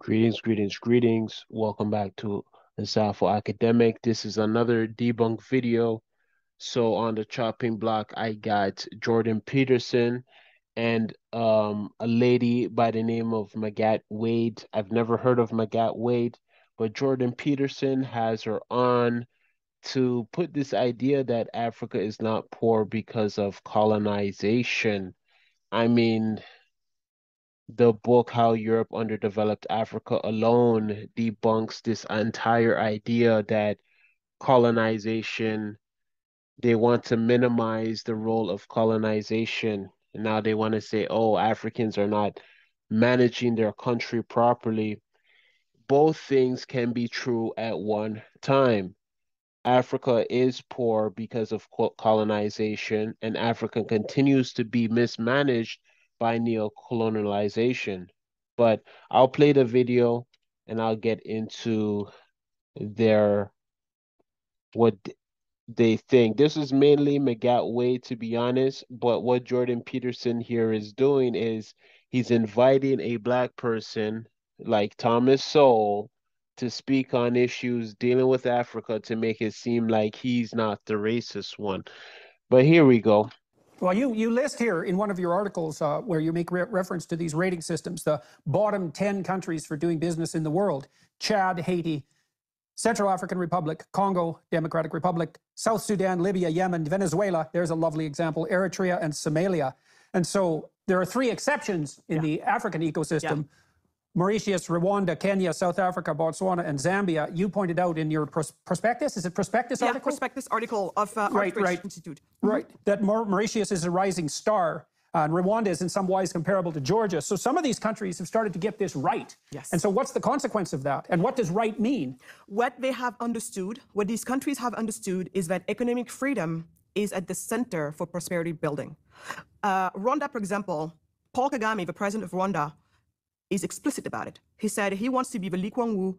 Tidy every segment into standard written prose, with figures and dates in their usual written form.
Greetings, greetings, greetings. Welcome back to the Safo Academic. This is another debunk video. So on the chopping block, I got Jordan Peterson and a lady by the name of Magatte Wade. I've never heard of Magatte Wade, but Jordan Peterson has her on to put this idea that Africa is not poor because of colonization. I mean, the book How Europe Underdeveloped Africa alone debunks this entire idea that colonization, they want to minimize the role of colonization. And now they want to say, oh, Africans are not managing their country properly. Both things can be true at one time. Africa is poor because of colonization, and Africa continues to be mismanaged by neocolonialization. But I'll play the video and I'll get into their what they think. This is mainly Magatte Wade, to be honest, but what Jordan Peterson here is doing is he's inviting a black person like Thomas Sowell to speak on issues dealing with Africa to make it seem like he's not the racist one. But here we go. Well, you list here in one of your articles where you make reference to these rating systems, the bottom 10 countries for doing business in the world: Chad, Haiti, Central African Republic, Congo, Democratic Republic, South Sudan, Libya, Yemen, Venezuela. There's a lovely example: Eritrea and Somalia. And so there are three exceptions in the African ecosystem: Mauritius, Rwanda, Kenya, South Africa, Botswana, and Zambia. You pointed out in your prospectus, is it prospectus article? Prospectus article of Right. Institute. Right, that Mauritius is a rising star, and Rwanda is in some ways comparable to Georgia. So some of these countries have started to get this right. Yes. And so what's the consequence of that? And what does right mean? What they have understood, what these countries have understood, is that economic freedom is at the center for prosperity building. Rwanda, for example, Paul Kagame, the president of Rwanda, is explicit about it. He said he wants to be the Lee Kuan Yew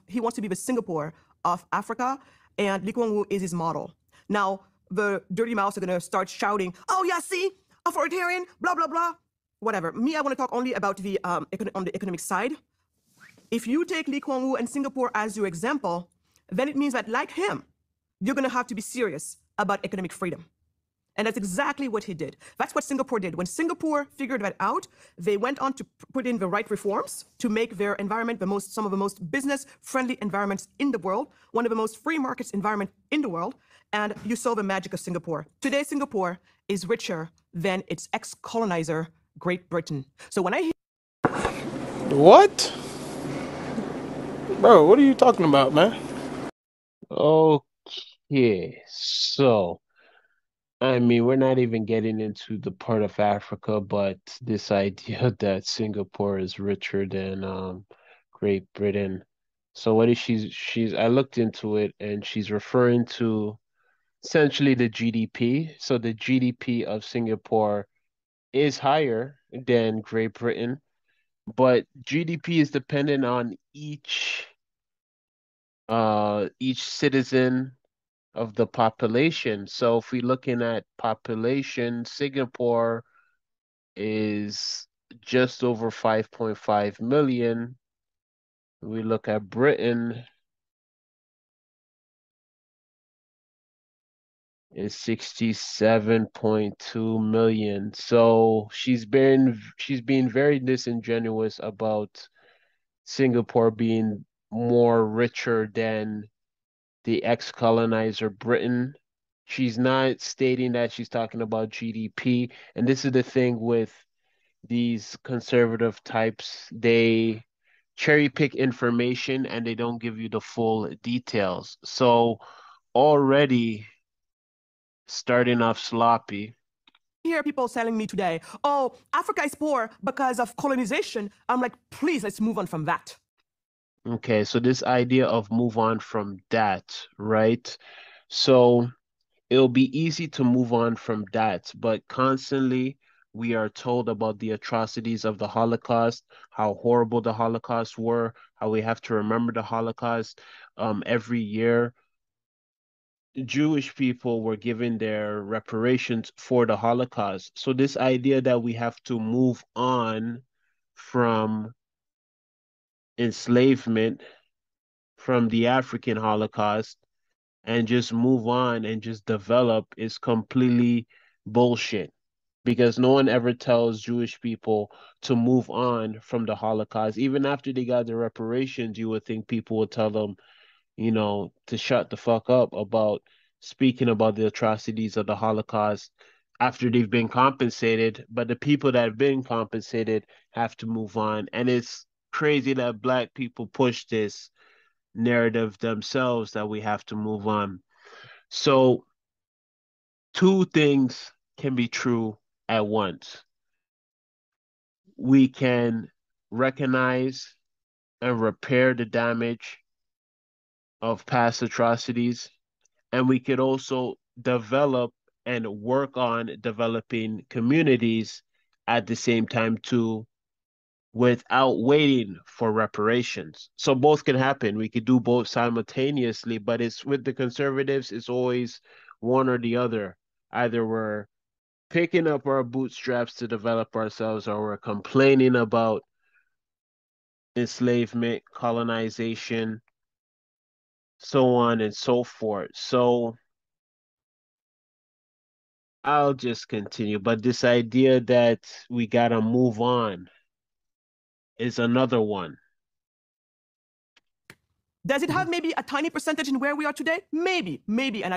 he wants to be the Singapore of Africa, and Lee Kuan Yew is his model. Now, the dirty mouths are going to start shouting, oh, yeah, see, authoritarian, blah, blah, blah, whatever. Me, I want to talk only about the on the economic side. If you take Lee Kuan Yew and Singapore as your example, then it means that, like him, you're going to have to be serious about economic freedom. And that's exactly what he did. That's what Singapore did. When Singapore figured that out, they went on to put in the right reforms to make their environment some of the most business-friendly environments in the world, one of the most free markets environment in the world, and you saw the magic of Singapore. Today, Singapore is richer than its ex-colonizer, Great Britain. So when I hear... What? Bro, what are you talking about, man? Okay, so I mean, we're not even getting into the part of Africa, but this idea that Singapore is richer than Great Britain. So what is she's I looked into it and she's referring to essentially the GDP. So the GDP of Singapore is higher than Great Britain, but GDP is dependent on each citizen of the population. So if we're looking at population, Singapore is just over 5.5 million. We look at Britain, is 67.2 million. So she's being very disingenuous about Singapore being more richer than the ex-colonizer Britain. She's not stating that she's talking about GDP. And this is the thing with these conservative types. They cherry pick information and they don't give you the full details. So already starting off sloppy. I hear people telling me today, oh, Africa is poor because of colonization, I'm like, please, let's move on from that. Okay, so this idea of move on from that, right? So it'll be easy to move on from that, but constantly we are told about the atrocities of the Holocaust, how horrible the Holocaust were, how we have to remember the Holocaust every year. Jewish people were given their reparations for the Holocaust. So this idea that we have to move on from enslavement from the African Holocaust and just move on and just develop is completely bullshit, because no one ever tells Jewish people to move on from the Holocaust. Even after they got the reparations, you would think people would tell them, to shut the fuck up about speaking about the atrocities of the Holocaust after they've been compensated. But the people that have been compensated have to move on. And it's crazy that Black people push this narrative themselves that we have to move on. So, two things can be true at once. We can recognize and repair the damage of past atrocities, and we could also develop and work on developing communities at the same time too, without waiting for reparations. So both can happen. We could do both simultaneously, but it's with the conservatives, it's always one or the other. Either we're picking up our bootstraps to develop ourselves, or we're complaining about enslavement, colonization, so on and so forth. So I'll just continue. But this idea that we gotta move on is another one. Does it have maybe a tiny percentage in where we are today? Maybe. And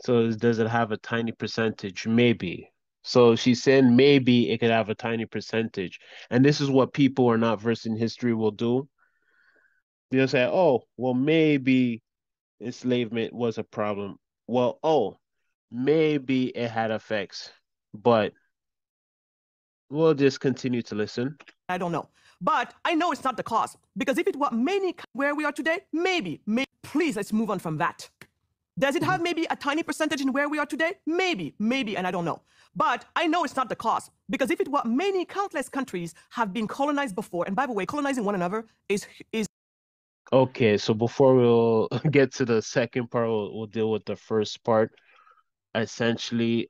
So does it have a tiny percentage? Maybe. So she's saying maybe it could have a tiny percentage. And this is what people who are not versed in history will do. They'll say, oh, well, maybe enslavement was a problem. Well, oh, maybe it had effects, but we'll just continue to listen. I don't know. But I know it's not the cause. Because if it were many where we are today, maybe. Please, let's move on from that. Does it have maybe a tiny percentage in where we are today? Maybe, and I don't know. But I know it's not the cause. Because if it were many countless countries have been colonized before, and by the way, colonizing one another is Okay, so before we'll get to the second part, we'll deal with the first part. Essentially,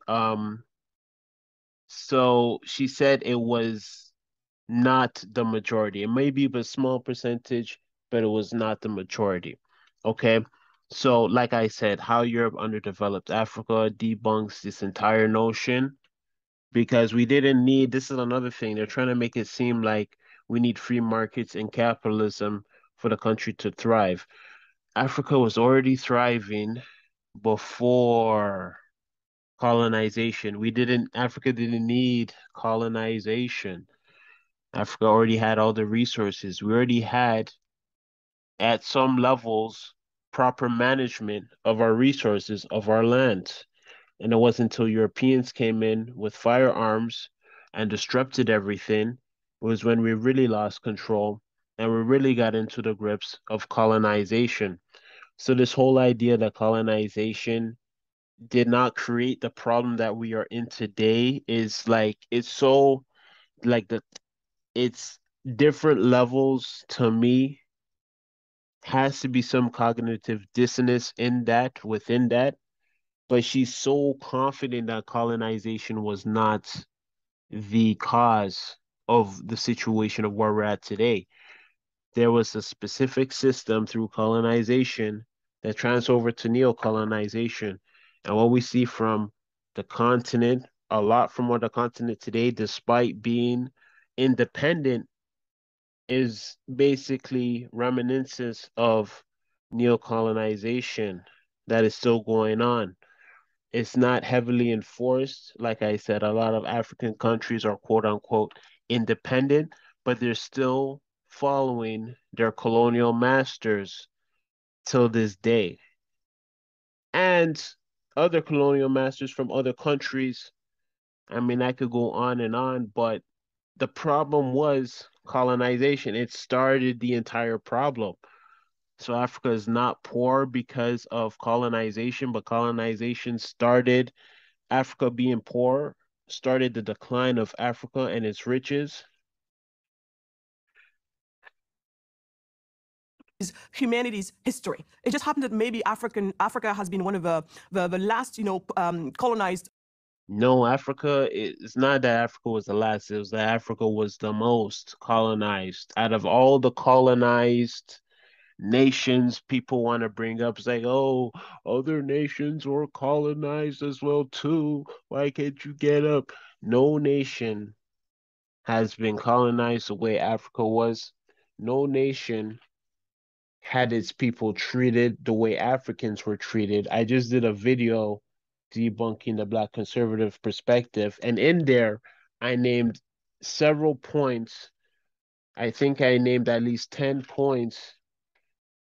so she said it was not the majority. It may be a small percentage, but it was not the majority. Okay. So, like I said, how Europe underdeveloped Africa debunks this entire notion, because we didn't need, this is another thing. They're trying to make it seem like we need free markets and capitalism for the country to thrive. Africa was already thriving before colonization. Africa didn't need colonization. Africa already had all the resources. We already had, at some levels, proper management of our resources, of our land. And it wasn't until Europeans came in with firearms and disrupted everything, was when we really lost control and we really got into the grips of colonization. So this whole idea that colonization did not create the problem that we are in today is like, it's so like it's different levels to me. Has to be some cognitive dissonance in that, within that. But she's so confident that colonization was not the cause of the situation of where we're at today. There was a specific system through colonization that transferred over to neocolonization. And what we see from the continent, a lot from what the continent today, despite being independent, is basically reminiscence of neocolonization that is still going on. It's not heavily enforced. Like I said, a lot of African countries are quote unquote independent, but they're still following their colonial masters till this day. And other colonial masters from other countries, I mean, I could go on, but the problem was colonization. It started the entire problem. So Africa is not poor because of colonization, but colonization started Africa being poor, started the decline of Africa and its riches. humanity's history. It just happened that maybe Africa has been one of the last, colonized No, Africa, it's not that Africa was the last, it was that Africa was the most colonized. Out of all the colonized nations people want to bring up, it's like, oh, other nations were colonized as well too. Why can't you get up? No nation has been colonized the way Africa was. No nation had its people treated the way Africans were treated. I just did a video debunking the Black conservative perspective, and in there, I named several points. I think I named at least 10 points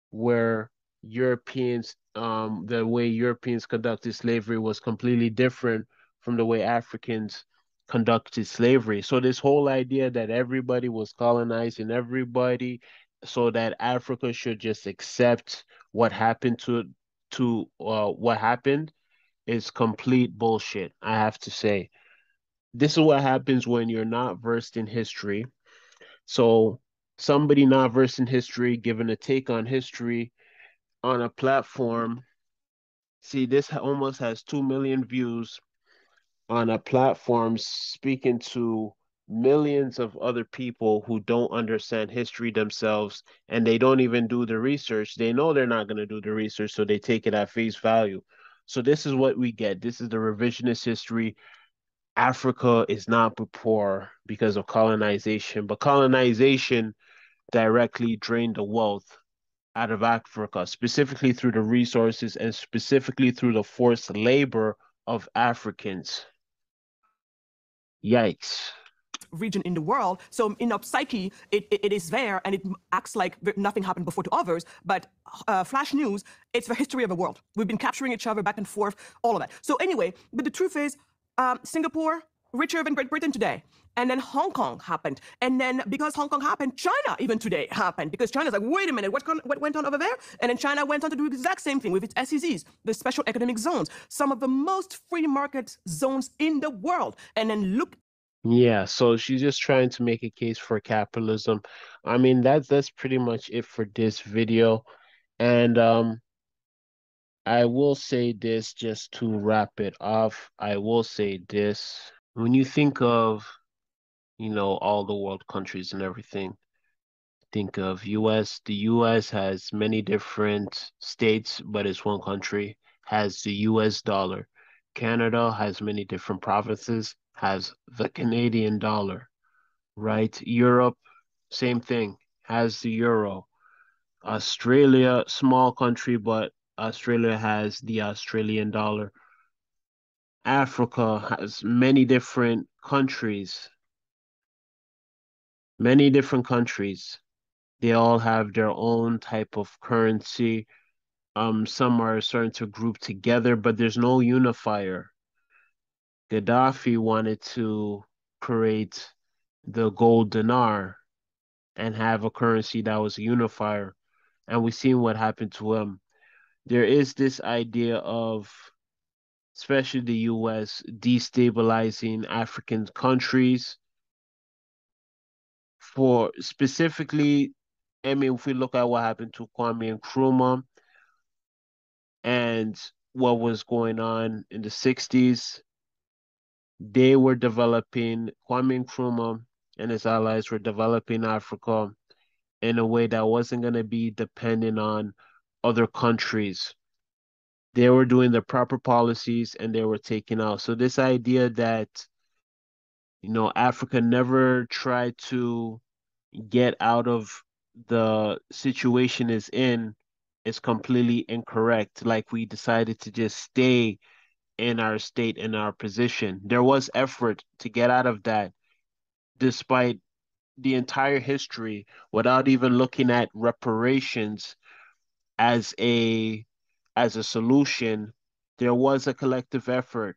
where Europeans, the way Europeans conducted slavery was completely different from the way Africans conducted slavery. So this whole idea that everybody was colonizing everybody, so that Africa should just accept what happened to what happened is complete bullshit, I have to say. This is what happens when you're not versed in history. So somebody not versed in history, given a take on history, on a platform. See, this almost has 2 million views on a platform speaking to millions of other people who don't understand history themselves and they don't even do the research. They know they're not going to do the research, so they take it at face value. So this is what we get. This is the revisionist history. Africa is not poor because of colonization, but colonization directly drained the wealth out of Africa, specifically through the resources and specifically through the forced labor of Africans. Yikes. Region in the world. So in our psyche, it is there and it acts like nothing happened before to others. But flash news, it's the history of the world. We've been capturing each other back and forth, all of that. So anyway, but the truth is, Singapore, richer than Great Britain today. And then Hong Kong happened. And then because Hong Kong happened, China even today happened. Because China's like, wait a minute, what went on over there? And then China went on to do the exact same thing with its SEZs, the special economic zones, some of the most free market zones in the world. And then look. Yeah, so she's just trying to make a case for capitalism. I mean, that's pretty much it for this video. And I will say this just to wrap it off. I will say this. When you think of, all the world countries and everything, think of US. The US has many different states, but it's one country, has the US dollar. Canada has many different provinces, has the Canadian dollar, right? Europe, same thing, has the euro. Australia, small country, but Australia has the Australian dollar. Africa has many different countries, many different countries. They all have their own type of currency. Some are starting to group together, but there's no unifier. Gaddafi wanted to create the gold dinar and have a currency that was a unifier, and we've seen what happened to him. There is this idea of, especially the US, destabilizing African countries for specifically, I mean, if we look at what happened to Kwame Nkrumah and what was going on in the 60s, they were developing, Kwame Nkrumah and his allies were developing Africa in a way that wasn't going to be dependent on other countries. They were doing the proper policies and they were taking out. So this idea that, Africa never tried to get out of the situation is completely incorrect. Like we decided to just stay in our state, in our position. There was effort to get out of that, despite the entire history, without even looking at reparations as a solution. There was a collective effort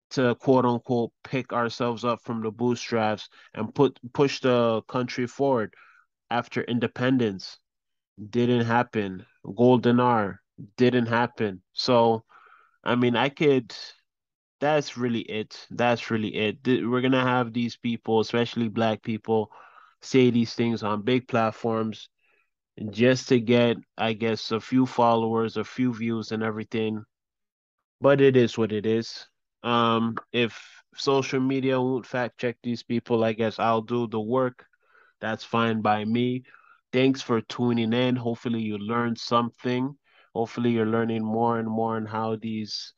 to quote unquote pick ourselves up from the bootstraps and push the country forward after independence. Didn't happen. Golden hour didn't happen. So, I mean, that's really it. That's really it. We're gonna have these people, especially black people, say these things on big platforms just to get, I guess, a few followers, a few views and everything. But it is what it is. If social media won't fact check these people, I guess I'll do the work. That's fine by me. Thanks for tuning in. Hopefully you learned something. Hopefully you're learning more and more on how these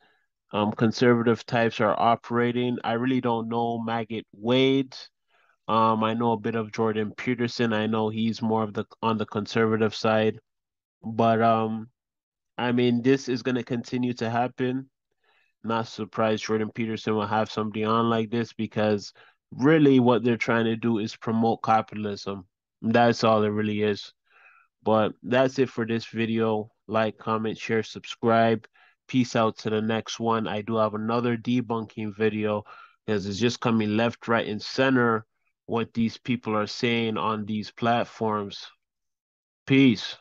conservative types are operating. I really don't know Magatte Wade. I know a bit of Jordan Peterson. I know he's more of the on the conservative side. But I mean, this is gonna continue to happen. Not surprised Jordan Peterson will have somebody on like this because really what they're trying to do is promote capitalism. That's all it really is. But that's it for this video. Like, comment, share, subscribe. Peace out to the next one. I do have another debunking video because it's just coming left, right, and center what these people are saying on these platforms. Peace.